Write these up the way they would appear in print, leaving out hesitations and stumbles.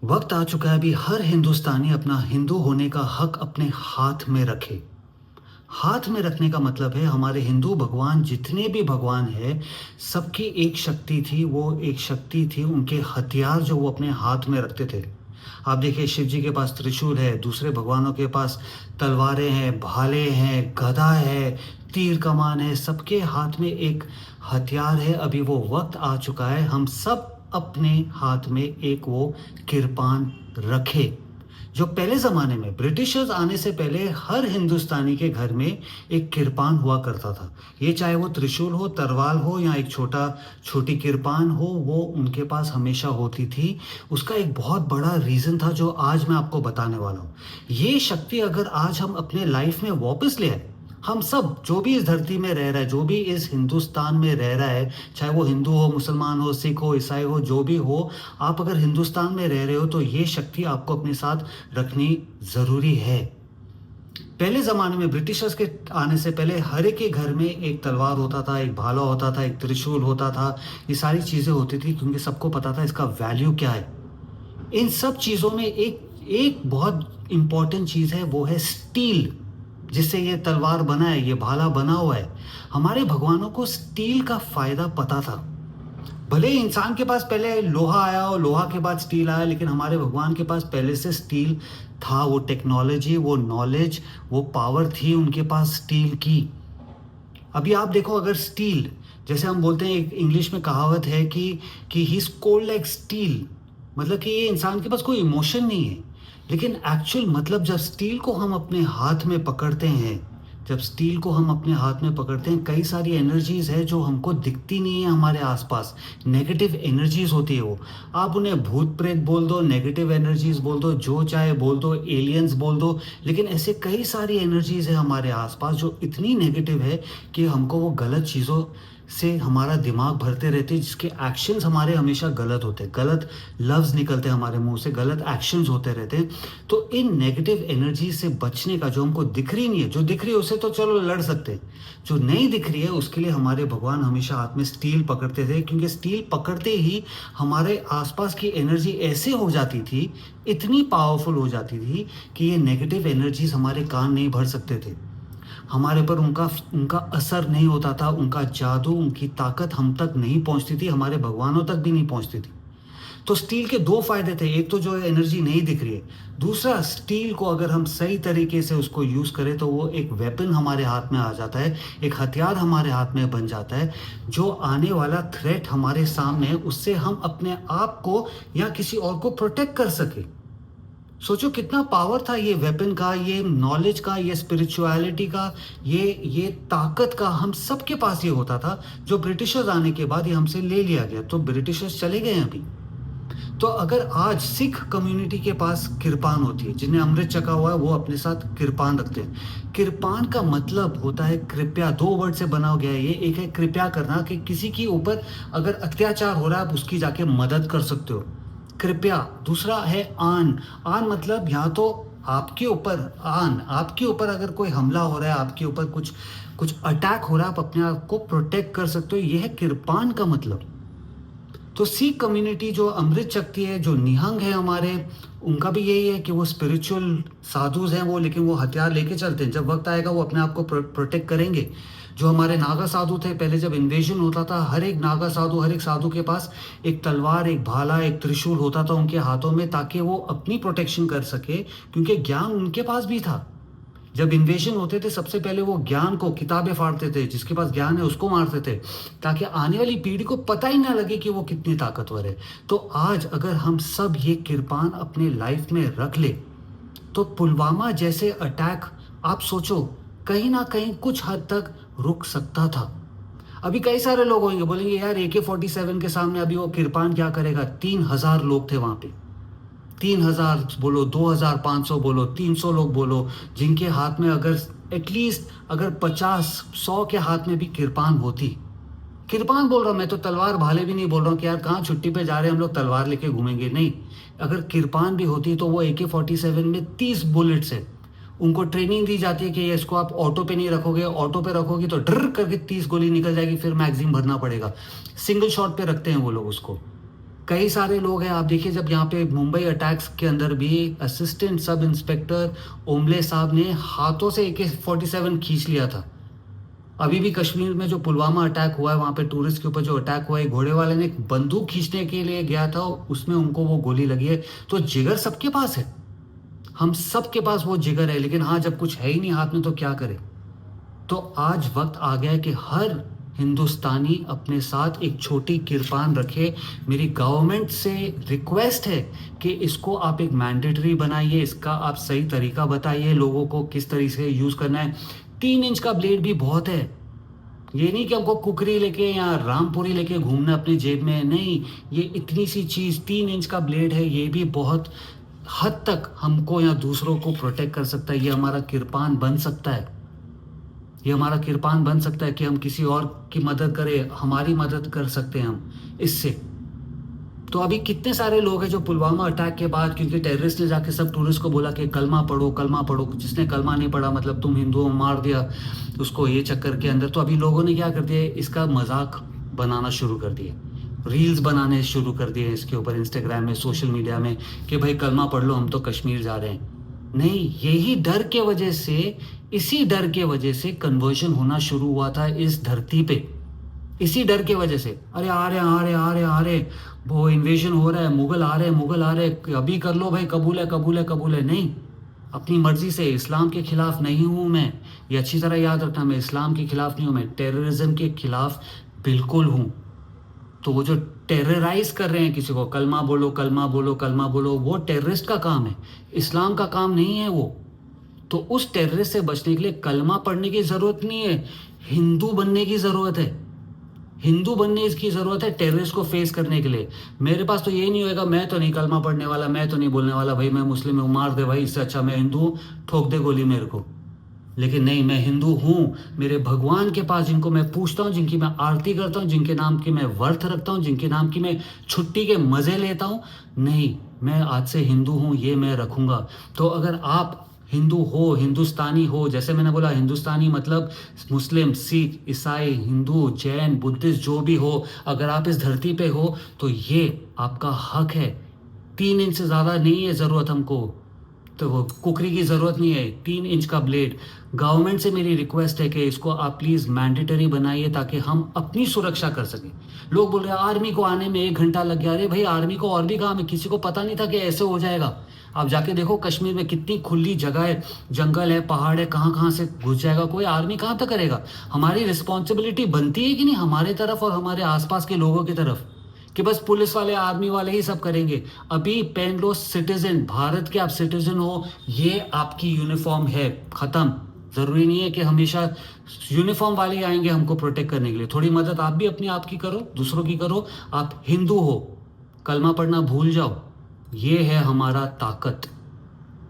वक्त आ चुका है अभी हर हिंदुस्तानी अपना हिंदू होने का हक अपने हाथ में रखे। हाथ में रखने का मतलब है हमारे हिंदू भगवान जितने भी भगवान है सबकी एक शक्ति थी, वो एक शक्ति थी उनके हथियार जो वो अपने हाथ में रखते थे। आप देखिए शिव जी के पास त्रिशूल है, दूसरे भगवानों के पास तलवारें हैं, भाले हैं, गदा है, तीर कमान है, सबके हाथ में एक हथियार है। अभी वो वक्त आ चुका है हम सब अपने हाथ में एक वो किरपान रखे। जो पहले ज़माने में ब्रिटिशर्स आने से पहले हर हिंदुस्तानी के घर में एक किरपान हुआ करता था। ये चाहे वो त्रिशूल हो, तलवार हो या एक छोटी किरपान हो, वो उनके पास हमेशा होती थी। उसका एक बहुत बड़ा रीज़न था जो आज मैं आपको बताने वाला हूँ। ये शक्ति अगर आज हम अपने लाइफ में वापस ले आए, हम सब जो भी इस धरती में रह रहा है, जो भी इस हिंदुस्तान में रह रहा है, चाहे वो हिंदू हो, मुसलमान हो, सिख हो, ईसाई हो, जो भी हो, आप अगर हिंदुस्तान में रह रहे हो तो ये शक्ति आपको अपने साथ रखनी ज़रूरी है। पहले ज़माने में ब्रिटिशर्स के आने से पहले हर एक के घर में एक तलवार होता था, एक भाला होता था, एक त्रिशूल होता था। ये सारी चीज़ें होती थी क्योंकि सबको पता था इसका वैल्यू क्या है। इन सब चीज़ों में एक एक बहुत इम्पॉर्टेंट चीज़ है, वो है स्टील। जिससे ये तलवार बना है, ये भाला बना हुआ है। हमारे भगवानों को स्टील का फायदा पता था। भले ही इंसान के पास पहले लोहा आया और लोहा के बाद स्टील आया, लेकिन हमारे भगवान के पास पहले से स्टील था। वो टेक्नोलॉजी, वो नॉलेज, वो पावर थी उनके पास स्टील की। अभी आप देखो, अगर स्टील, जैसे हम बोलते हैं, एक इंग्लिश में कहावत है कि he is cold like steel, मतलब कि ये इंसान के पास कोई इमोशन नहीं है। लेकिन एक्चुअल मतलब जब स्टील को हम अपने हाथ में पकड़ते हैं, जब स्टील को हम अपने हाथ में पकड़ते हैं, कई सारी एनर्जीज है जो हमको दिखती नहीं है हमारे आसपास। नेगेटिव एनर्जीज होती है वो। आप उन्हें भूत प्रेत बोल दो, नेगेटिव एनर्जीज बोल दो, जो चाहे बोल दो, एलियंस बोल दो, लेकिन ऐसे कई सारी एनर्जीज है हमारे आसपास जो इतनी नेगेटिव है कि हमको वो गलत चीज़ों से हमारा दिमाग भरते रहते हैं, जिसके एक्शंस हमारे हमेशा गलत होते हैं, गलत लफ्ज़ निकलते हैं हमारे मुंह से, गलत एक्शंस होते रहते हैं। तो इन नेगेटिव एनर्जी से बचने का, जो हमको दिख रही नहीं है, जो दिख रही है उससे तो चलो लड़ सकते हैं, जो नहीं दिख रही है उसके लिए हमारे भगवान हमेशा हाथ में स्टील पकड़ते थे। क्योंकि स्टील पकड़ते ही हमारे आसपास की एनर्जी ऐसे हो जाती थी, इतनी पावरफुल हो जाती थी कि ये नेगेटिव एनर्जीज हमारे कान नहीं भर सकते थे, हमारे पर उनका उनका असर नहीं होता था, उनका जादू, उनकी ताकत हम तक नहीं पहुंचती थी, हमारे भगवानों तक भी नहीं पहुंचती थी। तो स्टील के दो फायदे थे, एक तो जो है एनर्जी नहीं दिख रही है, दूसरा स्टील को अगर हम सही तरीके से उसको यूज़ करें तो वो एक वेपन हमारे हाथ में आ जाता है, एक हथियार हमारे हाथ में बन जाता है। जो आने वाला थ्रेट हमारे सामने है उससे हम अपने आप को या किसी और को प्रोटेक्ट कर सके। सोचो कितना पावर था ये वेपन का, ये नॉलेज का, ये स्पिरिचुअलिटी का, ये ताकत का हम सबके पास ये होता था, जो ब्रिटिशर्स आने के बाद ये हमसे ले लिया गया। तो ब्रिटिशर्स चले गए अभी। तो अगर आज सिख कम्युनिटी के पास किरपान होती है, जिन्हें अमृत चखा हुआ है, वो अपने साथ किरपान रखते हैं। किरपान का मतलब होता है कृपया, दो वर्ड से बना गया है ये। एक है कृपया करना, कि किसी के ऊपर अगर अत्याचार हो रहा है आप उसकी जाके मदद कर सकते हो, कृपया। दूसरा है आन। आन मतलब या तो आपके ऊपर, आन आपके ऊपर अगर कोई हमला हो रहा है, आपके ऊपर कुछ कुछ अटैक हो रहा है, आप अपने आप को प्रोटेक्ट कर सकते हो, यह है किरपान का मतलब। तो सिख कम्युनिटी जो अमृत शक्ति है, जो निहंग है हमारे, उनका भी यही है कि वो स्पिरिचुअल साधुज हैं वो, लेकिन वो हथियार लेके चलते हैं। जब वक्त आएगा वो अपने आप को प्रोटेक्ट करेंगे। जो हमारे नागा साधु थे, पहले जब इन्वेजन होता था, हर एक नागा साधु, हर एक साधु के पास एक तलवार, एक भाला, एक त्रिशूल होता था उनके हाथों में, ताकि वो अपनी प्रोटेक्शन कर सके, क्योंकि ज्ञान उनके पास भी था। जब इन्वेजन होते थे सबसे पहले वो ज्ञान को, किताबें फाड़ते थे, जिसके पास ज्ञान है उसको मारते थे, ताकि आने वाली पीढ़ी को पता ही ना लगे कि वो कितनी ताकतवर है। तो आज अगर हम सब ये किरपान अपने लाइफ में रख ले, तो पुलवामा जैसे अटैक, आप सोचो, कहीं ना कहीं कुछ हद तक रुक सकता था। अभी कई सारे लोग होंगे बोलेंगे यार AK-47 के सामने अभी वो किरपान क्या करेगा। 3,000 लोग थे वहां पे, 3,000 बोलो, 2,500 बोलो, 300 लोग बोलो, जिनके हाथ में अगर एटलीस्ट अगर 50-100 के हाथ में भी किरपान होती। किरपान बोल रहा हूँ मैं, तो तलवार भाले भी नहीं बोल रहा हूँ कि यार कहाँ छुट्टी पे जा रहे हैं हम लोग तलवार लेके घूमेंगे, नहीं। अगर किरपान भी होती तो वो AK-47 में 30 बुलेट्स है। उनको ट्रेनिंग दी जाती है कि इसको आप ऑटो पे नहीं रखोगे, ऑटो पे रखोगे तो ड्र करके 30 गोली निकल जाएगी, फिर मैगजीन भरना पड़ेगा। सिंगल शॉट पे रखते हैं वो लोग उसको। कई सारे लोग हैं, आप देखिए जब यहाँ पे मुंबई अटैक्स के अंदर भी असिस्टेंट सब इंस्पेक्टर ओमले साहब ने हाथों से AK-47 खींच लिया था। अभी भी कश्मीर में जो पुलवामा अटैक हुआ है, वहाँ पे टूरिस्ट के ऊपर जो अटैक हुआ है, घोड़े वाले ने एक बंदूक खींचने के लिए गया था, उसमें उनको वो गोली लगी है। तो जिगर सबके पास है, हम सबके पास वो जिगर है, लेकिन हाँ जब कुछ है ही नहीं हाथ में तो क्या करें। तो आज वक्त आ गया है कि हर हिंदुस्तानी अपने साथ एक छोटी किरपान रखे। मेरी गवर्नमेंट से रिक्वेस्ट है कि इसको आप एक मैंडेटरी बनाइए, इसका आप सही तरीका बताइए लोगों को किस तरीके से यूज़ करना है। 3 इंच का ब्लेड भी बहुत है, ये नहीं कि हमको कुकरी लेके या रामपुरी लेके घूमना अपनी जेब में, नहीं। ये इतनी सी चीज़ 3 इंच का ब्लेड है, ये भी बहुत हद तक हमको या दूसरों को प्रोटेक्ट कर सकता है। ये हमारा किरपान बन सकता है, ये हमारा किरपान बन सकता है कि हम किसी और की मदद करें, हमारी मदद कर सकते हैं हम इससे। तो अभी कितने सारे लोग हैं जो पुलवामा अटैक के बाद, क्योंकि टेररिस्ट ने जाके सब टूरिस्ट को बोला कि कलमा पढ़ो कलमा पढ़ो, जिसने कलमा नहीं पढ़ा मतलब तुम हिंदुओं को मार दिया उसको, ये चक्कर के अंदर। तो अभी लोगों ने क्या कर दिया, इसका मजाक बनाना शुरू कर दिए, रील्स बनाने शुरू कर दिए इसके ऊपर, इंस्टाग्राम में, सोशल मीडिया में, कि भाई कलमा पढ़ लो, हम तो कश्मीर जा रहे हैं। नहीं, यही डर के वजह से, इसी डर के वजह से कन्वर्जन होना शुरू हुआ था इस धरती पे, इसी डर के वजह से। अरे आ रहे आ रहे आ रहे आ रहे, वो इन्वेजन हो रहा है, मुगल आ रहे हैं, मुगल आ रहे हैं, अभी कर लो भाई, कबूल है कबूल है कबूल है। नहीं, अपनी मर्जी से। इस्लाम के खिलाफ नहीं हूँ मैं, ये अच्छी तरह याद रखना, मैं इस्लाम के खिलाफ नहीं हूँ, मैं टेररिज्म के खिलाफ बिल्कुल हूँ। तो वो जो टेरराइज कर रहे हैं किसी को, कलमा बोलो कलमा बोलो कलमा बोलो, वो टेररिस्ट का काम है, इस्लाम का काम नहीं है वो। तो उस टेररिस्ट से बचने के लिए कलमा पढ़ने की ज़रूरत नहीं है, हिंदू बनने की ज़रूरत है, हिंदू बनने की ज़रूरत है टेररिस्ट को फेस करने के लिए। मेरे पास तो ये नहीं होएगा, मैं तो नहीं कलमा पढ़ने वाला, मैं तो नहीं बोलने वाला भाई मैं मुस्लिम हूँ, मार दे भाई, इससे अच्छा मैं हिंदू हूँ, ठोक दे गोली मेरे को। लेकिन नहीं, मैं हिंदू हूँ, मेरे भगवान के पास जिनको मैं पूछता हूँ, जिनकी मैं आरती करता हूँ, जिनके नाम की मैं व्रत रखता हूँ, जिनके नाम की मैं छुट्टी के मज़े लेता हूँ, नहीं, मैं आज से हिंदू हूँ, ये मैं रखूँगा। तो अगर आप हिंदू हो, हिंदुस्तानी हो, जैसे मैंने बोला हिंदुस्तानी मतलब मुस्लिम, सिख, ईसाई, हिंदू, जैन, बुद्धिस्ट जो भी हो, अगर आप इस धरती पे हो तो ये आपका हक है। 3 इंच से ज़्यादा नहीं है ज़रूरत हमको, तो वो कुकरी की ज़रूरत नहीं है, 3 इंच का ब्लेड। गवर्नमेंट से मेरी रिक्वेस्ट है कि इसको आप प्लीज़ मैंडेटरी बनाइए ताकि हम अपनी सुरक्षा कर सकें। लोग बोल रहे हैं आर्मी को आने में 1 घंटा लग गया, अरे भाई आर्मी को और भी काम है, किसी को पता नहीं था कि ऐसे हो जाएगा। आप जाके देखो कश्मीर में कितनी खुली जगह है, जंगल है, पहाड़ है, कहाँ कहाँ से घुस जाएगा कोई, आर्मी कहाँ तक करेगा। हमारी रिस्पॉन्सिबिलिटी बनती है कि नहीं हमारे तरफ और हमारे आसपास के लोगों की तरफ, कि बस पुलिस वाले आर्मी वाले ही सब करेंगे। अभी पहन लो सिटीजन, भारत के आप सिटीजन हो, ये आपकी यूनिफॉर्म है, ख़त्म। ज़रूरी नहीं है कि हमेशा यूनिफॉर्म वाले ही आएंगे हमको प्रोटेक्ट करने के लिए, थोड़ी मदद आप भी अपनी आप की करो, दूसरों की करो। आप हिंदू हो, कलमा पढ़ना भूल जाओ, ये है हमारा ताकत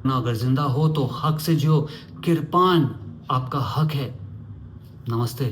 ना। अगर जिंदा हो तो हक से जियो, किरपान आपका हक है। नमस्ते।